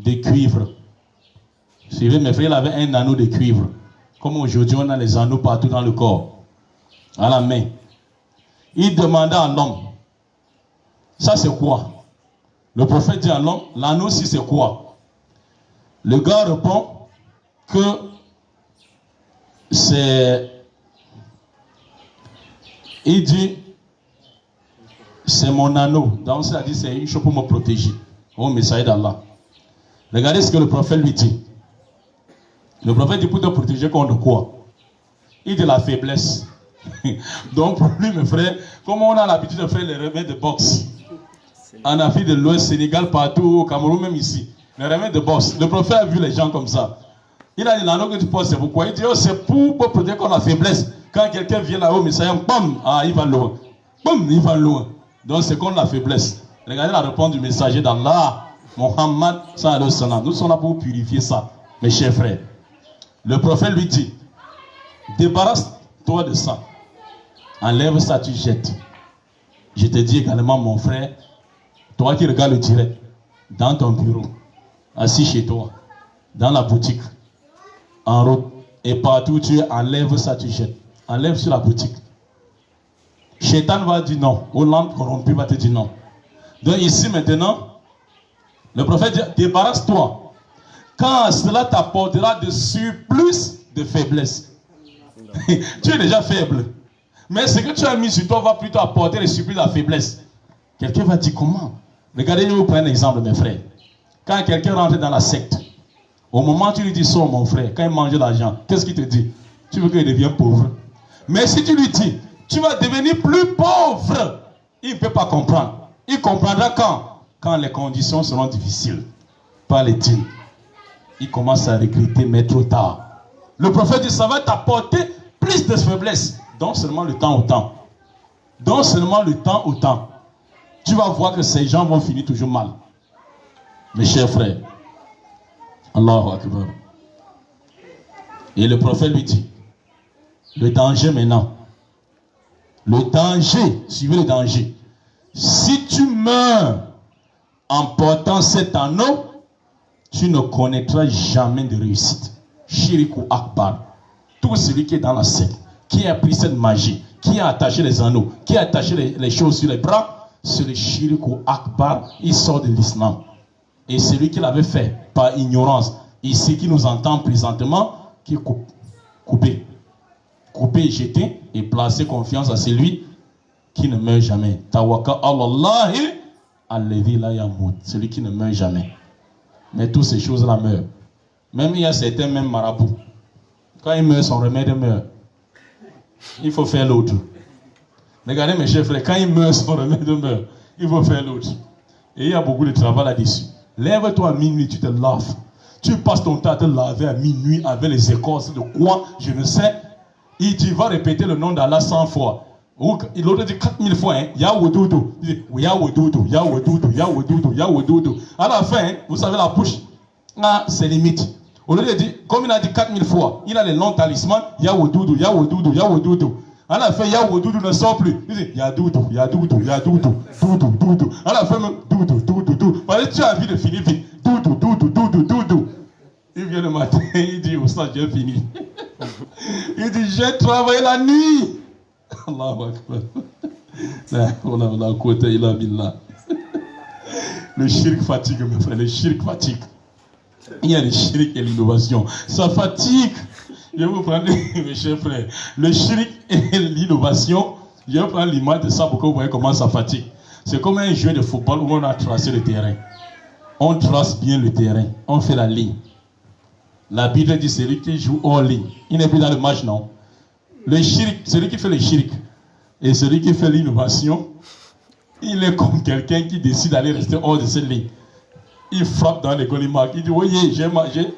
de cuivre. Suivez mes frères, il avait un anneau de cuivre. Comme aujourd'hui, on a les anneaux partout dans le corps, à la main. Il demanda à l'homme, ça c'est quoi? Le prophète dit à l'homme, l'anneau ci c'est quoi? Le gars répond que c'est... Il dit, c'est mon anneau. Donc ça dit, c'est une chose pour me protéger. Oh, messager d'Allah. Regardez ce que le prophète lui dit. Le prophète dit, pour te protéger contre quoi? Il dit la faiblesse. Donc pour lui, mes frères, comme on a l'habitude de faire les remèdes de boxe, en Afrique de l'Ouest, Sénégal, partout, au Cameroun, même ici, les remèdes de boxe, le prophète a vu les gens comme ça. Il a dit, l'anneau que tu portes, c'est pourquoi? Il dit, oh, c'est pour protéger contre la faiblesse. Quand quelqu'un vient là-haut, messager, bam, ah, il va loin. Bam, il va loin. Donc c'est contre la faiblesse. Regardez la réponse du messager d'Allah, Mohammed sallallahu alayhi wa sallam. Nous sommes là pour purifier ça, mes chers frères. Le prophète lui dit, débarrasse-toi de ça. Enlève ça, tu jettes. Je te dis également, mon frère, toi qui regardes le direct, dans ton bureau, assis chez toi, dans la boutique, en route, et partout où tu es, enlève ça, tu jettes. Enlève sur la boutique. Shaitan va dire non. Ou l'âme corrompue va te dire non. Donc ici maintenant, le prophète dit, débarrasse-toi. Quand cela t'apportera de surplus de faiblesse. Tu es déjà faible. Mais ce que tu as mis sur toi va plutôt apporter le surplus de la faiblesse. Quelqu'un va dire comment? Regardez, je vous prends un exemple, mes frères. Quand quelqu'un rentre dans la secte, au moment où tu lui dis ça, mon frère, quand il mange de l'argent, qu'est-ce qu'il te dit? Tu veux qu'il devienne pauvre. Mais si tu lui dis, tu vas devenir plus pauvre, il ne peut pas comprendre. Il comprendra quand? Quand les conditions seront difficiles. Pas les dîmes. Il commence à regretter, mais trop tard. Le prophète dit, ça va t'apporter plus de faiblesse. Donc seulement le temps au temps. Donc seulement le temps au temps. Tu vas voir que ces gens vont finir toujours mal. Mes chers frères. Allahu Akbar. Et le prophète lui dit, le danger maintenant. Le danger, suivez le danger. Si tu meurs en portant cet anneau, tu ne connaîtras jamais de réussite. Shiriku Akbar. Tout celui qui est dans la secte, qui a pris cette magie, qui a attaché les anneaux, qui a attaché les choses sur les bras, c'est le Shiriku Akbar, il sort de l'islam. Et celui qui l'avait fait par ignorance, ici qui nous entend présentement, qui est coupé. Coupé, jeté et placer confiance à celui qui ne meurt jamais. Tawakka Allahi alladhi la yamut. Celui qui ne meurt jamais. Mais toutes ces choses-là meurent. Même il y a certains même marabouts. Quand il meurt, son remède meurt. Il faut faire l'autre. Regardez mes chers frères, quand il meurt, son remède meurt. Il faut faire l'autre. Et il y a beaucoup de travail là-dessus. Lève-toi à minuit, tu te laves. Tu passes ton temps à te laver à minuit avec les écorces de quoi, je ne sais. Et tu vas répéter le nom d'Allah 100 fois. L'autre dit 4000 fois, hein, Yaoudoudou. Il dit Yaoudoudou, Yaoudoudou, Yaoudoudou, Yaoudoudou. À la fin, hein, vous savez la bouche, ah, c'est limite. Au lieu de dire, comme il a dit 4000 fois, il a les longs talismans, Yaoudoudou, Yaoudoudou, Yaoudoudou. À la fin, Yaoudoudou ne sort plus. Il dit Yadoudou, Yadoudou, Yadoudou, Doudou, Doudou. À la fin, même Doudou, Doudou, Doudou. Parce que tu as envie de finir vite. Doudou, Doudou, Doudou, Doudou. Il vient le matin, il dit, Oustaz, j'ai fini. Il dit, j'ai travaillé la nuit. Allahu Akbar. Le shirk fatigue, mes frères, le shirk fatigue. Il y a le shirk et l'innovation. Ça fatigue. Je vais vous prendre, mes chers frères, le shirk et l'innovation. Je vais prendre l'image de ça pour que vous voyez comment ça fatigue. C'est comme un jeu de football où on a tracé le terrain. On trace bien le terrain. On fait la ligne. La Bible dit celui qui joue hors ligne. Il n'est plus dans le match, non. Le shirk, celui qui fait le shirk et celui qui fait l'innovation, il est comme quelqu'un qui décide d'aller rester hors de cette ligne. Il frappe dans les colimacs. Il dit, oui, j'ai mangé.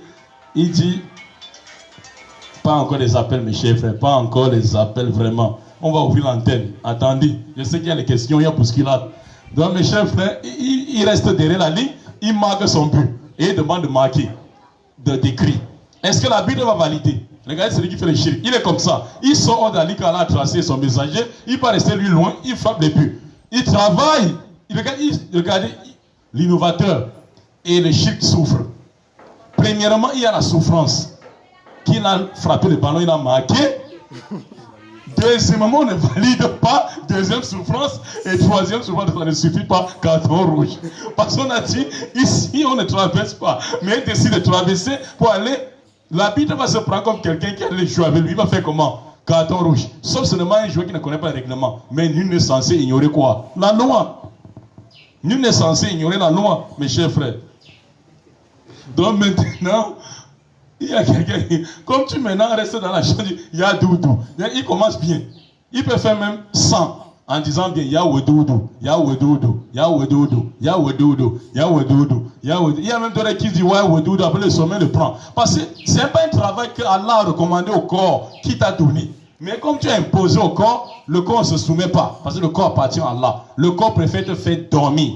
Il dit, pas encore des appels, mes chers frères, pas encore des appels vraiment. On va ouvrir l'antenne. Attendez, je sais qu'il y a les questions, il y a bousculade. Donc, mes chers frères, il reste derrière la ligne, il marque son but et il demande de marquer, d'écrire. Est-ce que la Bible va valider? Regardez celui qui fait le shirk. Il est comme ça. Il sort hors de la ligne quand il a tracé son messager. Il va rester lui loin. Il frappe les buts. Il travaille. Regardez l'innovateur. Et le shirk souffre. Premièrement, il y a la souffrance. Qu'il a frappé le ballon, il a marqué. Deuxièmement, on ne valide pas. Deuxième souffrance. Et troisième souffrance, ça ne suffit pas. Carton rouge. Parce qu'on a dit, ici, on ne traverse pas. Mais il décide de traverser pour aller. L'arbitre va se prendre comme quelqu'un qui allait jouer avec lui. Il va faire comment? Carton rouge. Sauf seulement un joueur qui ne connaît pas le règlement. Mais nul n'est censé ignorer quoi? La loi. Nul n'est censé ignorer la loi, mes chers frères. Donc maintenant, il y a quelqu'un qui, comme tu maintenant restes dans la chambre, il y a Doudou. Il commence bien. Il peut faire même 100 en disant bien, Yahweh Doudou, Yahweh Doudou, Yahweh Doudou, Yahweh Doudou, Yahweh Doudou, Yahweh. Il y a même d'autres qui disent Yahweh Doudou, après le sommet le prend. Parce que ce n'est pas un travail que Allah a recommandé au corps qui t'a donné. Mais comme tu as imposé au corps, le corps ne se soumet pas. Parce que le corps appartient à Allah. Le corps préfère te faire dormir.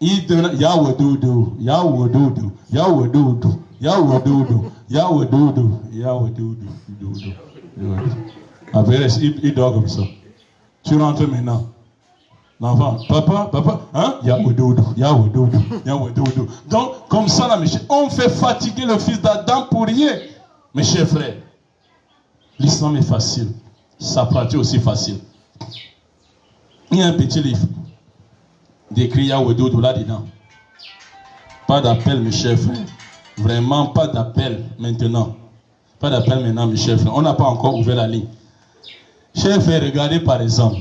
Il donne Yahweh Doudou, Yahweh Doudou, Yahweh Doudou, Yahweh Doudou, Yahweh Doudou, Yahweh Doudou. Après, il dort comme ça. Tu rentres maintenant. L'enfant, papa, hein? Yahweh Doudou, Yahweh Doudou, Yahweh Doudou. Donc, comme ça, là, mes chers, on fait fatiguer le fils d'Adam pour rien. Mes chers frères, l'islam est facile. Sa pratique aussi facile. Il y a un petit livre d'écrit Yahweh Doudou là-dedans. Pas d'appel, mes chers frères. Vraiment pas d'appel maintenant. Pas d'appel maintenant, mes chers frères. On n'a pas encore ouvert la ligne. Chers frères, regardez par exemple.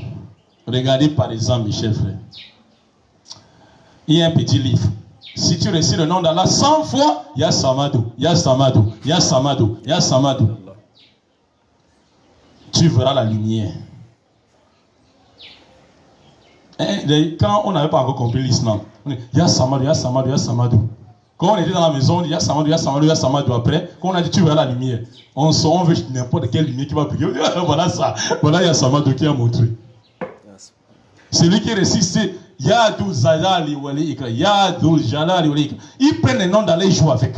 Regardez par exemple, mes chers frères. Il y a un petit livre. Si tu récites le nom d'Allah 100 fois, il y a Samadou, il y a Samadou, il y a Samadou, il y a Samadou. Tu verras la lumière. Quand on n'avait pas encore compris l'islam, on dit, il y a Samadou, il y a Samadou, il y a Samadou. Quand on était dans la maison, on dit, il y a Samadou, il y a Samadou, il y a Samadou. Après, quand on a dit, tu verras la lumière, on veut n'importe quelle lumière qui va briller. Voilà ça. Voilà, il y a Samadou qui a montré. Celui qui récite, c'est Yadou Zalali Wali Ikra. Yadou Jalali Wali Ikra. Ils prennent les noms d'aller jouer avec.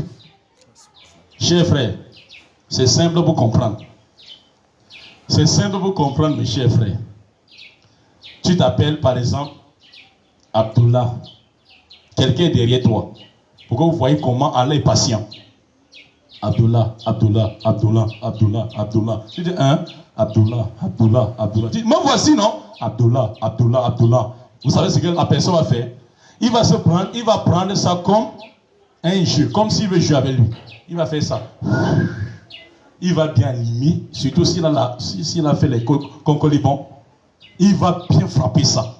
Chers frères, c'est simple pour comprendre. C'est simple pour comprendre, mes chers frères. Tu t'appelles, par exemple, Abdullah. Quelqu'un est derrière toi. Pourquoi vous voyez comment Allah est patient? Abdullah, Abdullah, Abdullah, Abdullah, Abdullah. Tu dis, hein? Abdullah, Abdullah, Abdullah. Tu dis, me voici, non? Abdullah, Abdullah, Abdullah. Vous savez ce que la personne va faire? Il va prendre ça comme un jeu, comme s'il veut jouer avec lui. Il va faire ça. Il va bien limer, surtout s'il a fait les concolibons. Il va bien frapper ça.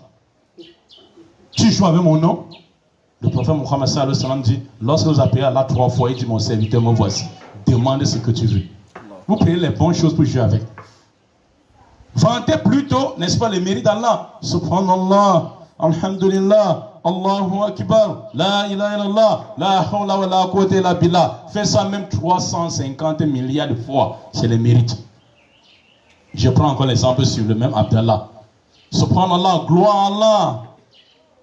Tu joues avec mon nom? Le prophète Mohammed sallallahu alayhi wa sallam dit, lorsque vous appelez Allah 3 fois, il dit, mon serviteur, me voici. Demande ce que tu veux. Vous prenez les bonnes choses pour jouer avec. Vantez plutôt, n'est-ce pas, les mérites d'Allah. Subhanallah, alhamdulillah, Allahu Akbar, la ilaha illallah, la hawla wa la quwwata illa billah. Fais ça même 350 milliards de fois. C'est les mérites. Je prends encore l'exemple sur le même Abdallah. Subhanallah, gloire à Allah.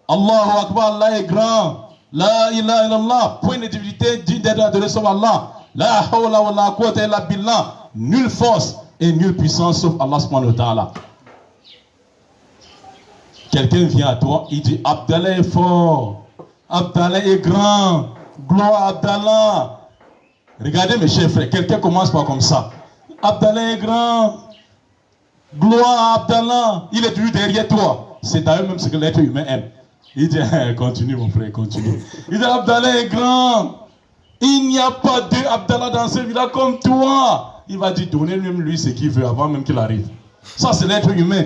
Allahu Akbar, Allah est grand. La ilaha illallah, point de divinité, digne d'être adoré sauf Allah. La hawla wa la quwwata illa billah. Nulle force et nulle puissance sauf Allah subhanahu wa ta'ala. Quelqu'un vient à toi, il dit Abdallah est fort, Abdallah est grand, gloire à Abdallah. Regardez mes chers frères, quelqu'un commence par comme ça. Abdallah est grand, gloire à Abdallah, il est toujours derrière toi. C'est d'ailleurs même ce que l'être humain aime. Il dit, continue mon frère, continue. Il dit, Abdallah est grand. Il n'y a pas deux Abdallah dans ce village comme toi. Il va dire, donnez-lui ce qu'il veut avant même qu'il arrive. Ça, c'est l'être humain.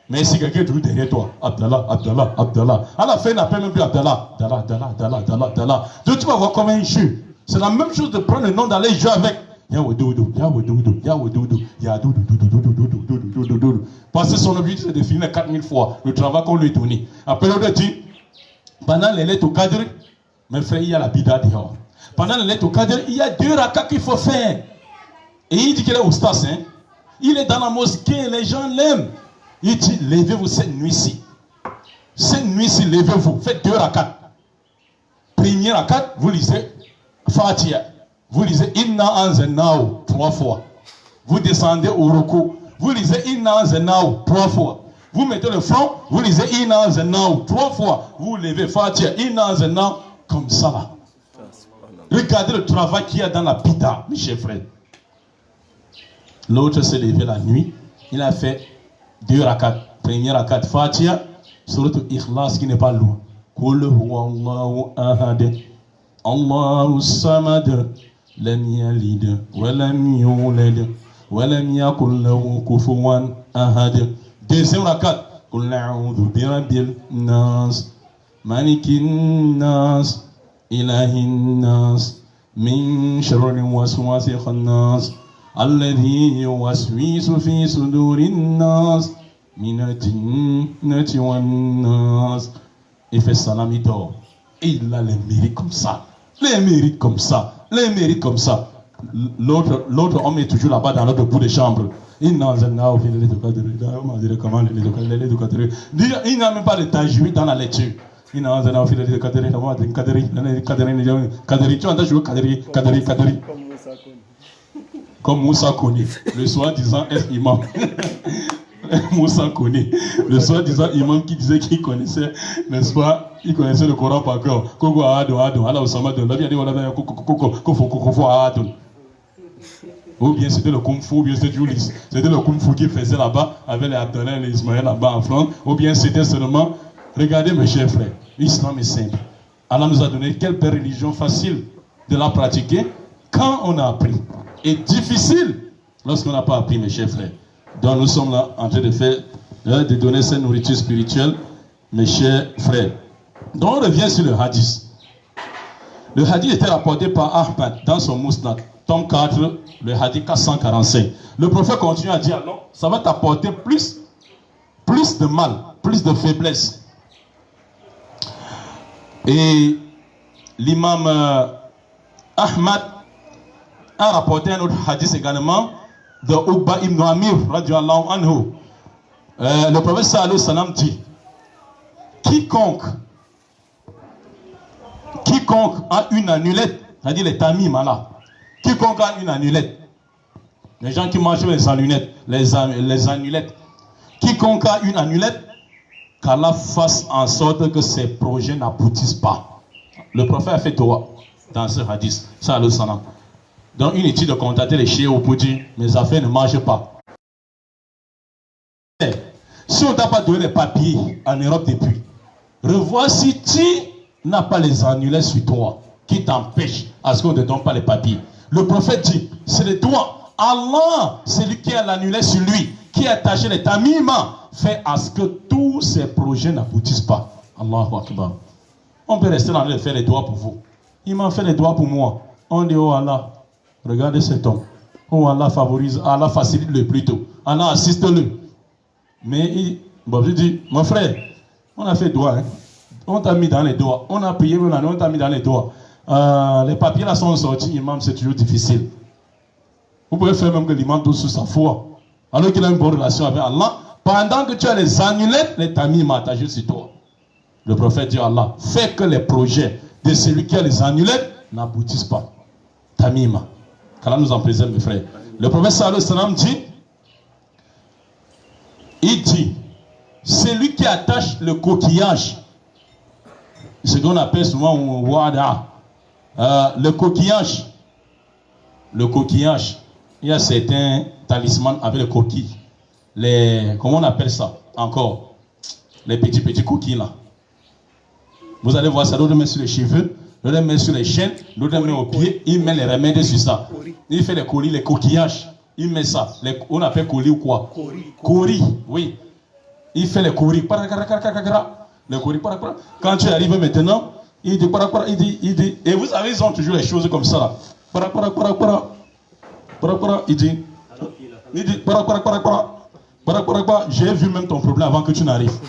Mais si quelqu'un est toujours derrière toi, Abdallah, Abdallah, Abdallah. À la fin, il n'appelle même plus Abdallah. Abdallah, Abdallah, Abdallah, Abdallah, Abdallah. Donc tu vas voir comme un jeu. C'est la même chose de prendre le nom d'aller jouer avec. Yahweh Doudou, Yahweh Doudou, Yahweh Doudou, Yahweh Doudou, Doudou. Parce que son objectif c'est de finir 4000 fois le travail qu'on lui a donné. Après on lui dit, pendant les lettres au cadre, mes frères, il y a la bida dehors. Pendant les lettres au cadre, il y a 2 rakats qu'il faut faire. Et il dit qu'il est au stas, hein. Il est dans la mosquée, les gens l'aiment. Il dit, levez-vous cette nuit-ci. Cette nuit-ci, levez-vous, faites 2 rakats. Premier rakat, vous lisez Fatiha. Vous lisez Inna anzalnahu 3 fois. Vous descendez au ruku. Vous lisez Inna anzalnahu 3 fois. Vous mettez le front. Vous lisez Inna anzalnahu 3 fois. Vous levez Fatiha. Inna anzalnahu comme ça là. Regardez le travail qu'il y a dans la pita, mes chers frères. L'autre s'est levé la nuit. Il a fait 2 rakats. Première rakat Fatiha, surtout Ikhlas qui n'est pas loin. Qul huwallahu ahad. Allahu samad. Lam yalid wa lam yulad wa lam yakul lahu kufuwan ahad. Deuxième rakat. Qul a'udhu bi rabbil nas. Malikin nas. Ilahin nas. Min sharri waswasil khannas. الذي يوسوس في صدور الناس من الجنة والناس. Il fait salam, il dort. Et il a les mérites comme ça. Les mérites comme ça. Les mérites comme ça. L'autre homme est toujours là-bas dans l'autre bout de chambre. Il n'a même pas de tajwid dans la lecture. Tu entends jouer Kadri. Comme Moussa Koni, le soi-disant imam. Moussa Koni, le soi-disant imam qui disait qu'il connaissait, n'est-ce pas, il connaissait le Coran par cœur. Ou bien c'était le Kung Fu, ou bien c'était Julis. C'était le Kung Fu qu'il faisait là-bas, avec les Abdallah et les Ismaël là-bas en France. Ou bien c'était seulement, regardez mes chers frères, l'islam est simple. Allah nous a donné quelle belle religion facile de la pratiquer quand on a appris. Et difficile lorsqu'on n'a pas appris, mes chers frères. Donc nous sommes là en train de faire, de donner cette nourriture spirituelle, mes chers frères. Donc on revient sur le hadith. Le hadith était rapporté par Ahmad dans son Musnad, tome 4, le hadith 445. Le prophète continue à dire, non, ça va t'apporter plus de mal, plus de faiblesse. Et l'imam Ahmad a rapporté un autre hadith également de Uqba ibn Amir radiallahu anhu. Le prophète sallallahu alayhi wa sallam dit, quiconque a une amulette, c'est-à-dire les tamim là, quiconque a une amulette, les gens qui mangent les amulettes, les amulettes, quiconque a une amulette, qu'Allah fasse en sorte que ses projets n'aboutissent pas. Le prophète a fait droit dans ce hadith sallallahu alayhi wa sallam. Donc inutile de contacter les chiens pour dire mes affaires ne marchent pas. Si on ne t'a pas donné les papiers en Europe depuis, revois si tu n'as pas les annulés sur toi qui t'empêchent à ce qu'on ne te donne pas les papiers. Le prophète dit, c'est le toi. Allah, c'est lui qui a l'annulé sur lui, qui a attaché les tamima, fait à ce que tous ces projets n'aboutissent pas. Allahu Akbar. On peut rester dans le faire les doigts pour vous. Il m'a fait les doigts pour moi. On dit, oh Allah. Regardez cet homme. Oh, Allah favorise, Allah facilite le plutôt. Allah assiste-le. Mais bon, je dis, mon frère, on a fait doigt. Hein. On t'a mis dans les doigts. On a payé, on t'a mis dans les doigts. Les papiers là sont sortis, imam, c'est toujours difficile. Vous pouvez faire même que l'imam doute sous sa foi. Alors qu'il a une bonne relation avec Allah. Pendant que tu as les amulettes, les tamis m'attachent sur toi. Le prophète dit à Allah, fais que les projets de celui qui a les amulettes n'aboutissent pas. Tamima. Qu'Allah nous en préserve, mes frères. Le prophète sallallahu alayhi wa sallam dit, il dit, celui qui attache le coquillage, ce qu'on appelle souvent wada, le coquillage, il y a certains talismans avec les coquilles. Comment on appelle ça encore? Les petits coquilles là. Vous allez voir ça, l'autre met sur les cheveux, l'autre met sur les chaînes, l'autre met au pied, il met les remèdes sur ça. Il fait les colis, les coquillages, il met ça. On appelle colis ou quoi? Cori, oui. Il fait les coris. Les coris, quand tu arrives maintenant, il dit, et vous savez, ils ont toujours les choses comme ça. Il dit, j'ai vu même ton problème avant que tu n'arrives.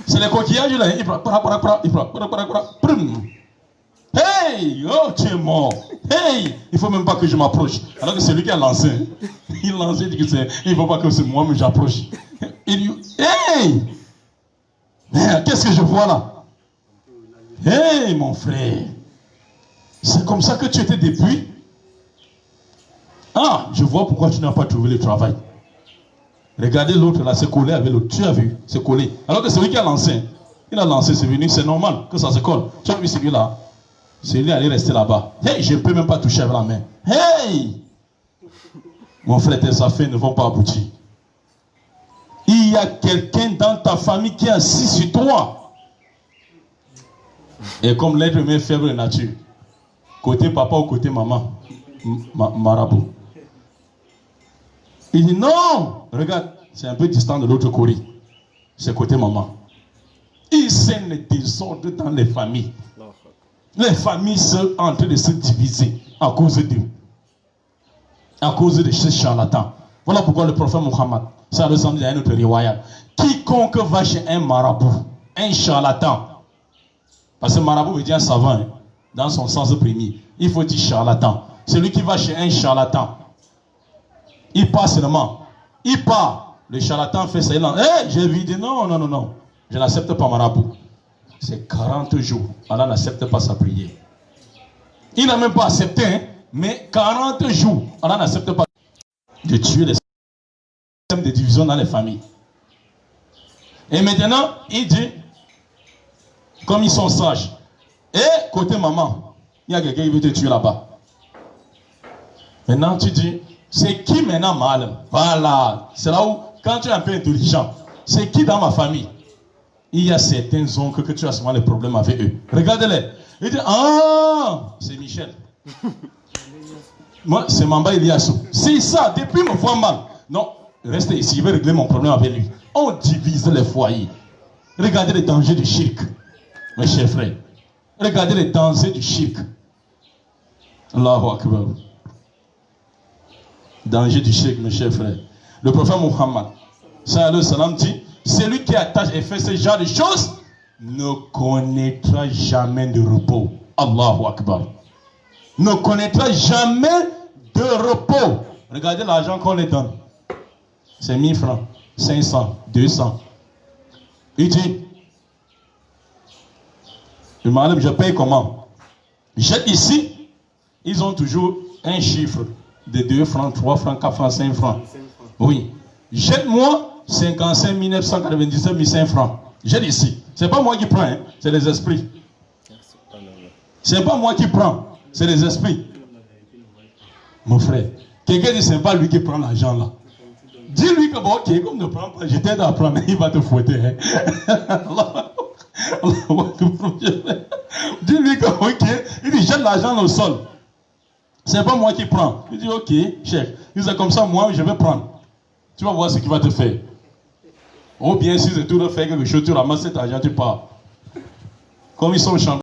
C'est les coquillages là, il hey, oh tu es mort. Hey, il faut même pas que je m'approche. Alors que c'est lui qui a lancé. Il lance, il dit que c'est, il ne faut pas que c'est moi mais j'approche. Il dit, hey, qu'est-ce que je vois là? Hey mon frère, c'est comme ça que tu étais depuis. Ah, je vois pourquoi tu n'as pas trouvé le travail. Regardez l'autre là, c'est collé avec l'autre. Tu as vu, c'est collé. Alors que c'est lui qui a lancé. Il a lancé, c'est venu, c'est normal que ça se colle. Tu as vu celui-là? Celui allait rester là-bas. Hey, je ne peux même pas toucher avec la main. Hey! Mon frère, tes affaires ne vont pas aboutir. Il y a quelqu'un dans ta famille qui est assis sur toi. Et comme l'être humain est faible de nature, côté papa ou côté maman, marabout. Il dit non, regarde, c'est un peu distant de l'autre côté. C'est côté maman. Il sème les désordres dans les familles. Les familles sont en train de se diviser à cause d'eux. À cause de ces charlatans. Voilà pourquoi le prophète Mohammed, ça ressemble à notre riwayat. Quiconque va chez un marabout, un charlatan, parce que marabout veut dire un savant, hein, dans son sens premier, il faut dire charlatan. Celui qui va chez un charlatan, il part seulement, il part, le charlatan fait ça, il dit, hey, j'ai vu, non, non, non, non, je n'accepte pas marabout. C'est 40 jours, Allah n'accepte pas sa prière. Il n'a même pas accepté, hein, mais 40 jours, Allah n'accepte pas de tuer les systèmes de division dans les familles. Et maintenant, il dit, comme ils sont sages, et côté maman, il y a quelqu'un qui veut te tuer là-bas. Maintenant, tu dis, c'est qui maintenant mal? Voilà, c'est là où, quand tu es un peu intelligent, c'est qui dans ma famille? Il y a certains oncles que tu as souvent des problèmes avec eux. Regardez-les. Il dit, ah, c'est Michel. Moi, c'est Mamba Eliassou. C'est ça, depuis me voir mal. Non, restez ici, je vais régler mon problème avec lui. On divise les foyers. Regardez les dangers du shirk, mes chers frères. Regardez les dangers du shirk. Allahu Akbar. Danger du shirk, mes chers frères. Le prophète Muhammad, sallallahu alayhi wa sallam, dit, celui qui attache et fait ce genre de choses ne connaîtra jamais de repos. Allahu Akbar. Ne connaîtra jamais de repos. Regardez l'argent qu'on les donne. C'est 1000 francs, 500, 200. Il dit, madame, je paye comment? Jette ici, ils ont toujours un chiffre de 2 francs, 3 francs, 4 francs, 5 francs. Oui. Jette-moi 55 997 5 francs. Jette ici. C'est pas moi qui prends, hein, c'est les esprits. C'est pas moi qui prends. C'est les esprits. Mon frère, quelqu'un dit c'est pas lui qui prend l'argent là. Dis-lui que bon, ok, comme ne prends pas, je t'aide à prendre, il va te fouetter. Hein. Dis-lui que ok, il dit jette l'argent au sol. C'est pas moi qui prends. Il dit ok, chef. Il dit comme ça, moi je vais prendre. Tu vas voir ce qu'il va te faire. Ou bien si c'est tout de faire quelque chose, tu ramasses cet argent, tu pars. Comme ils sont champions.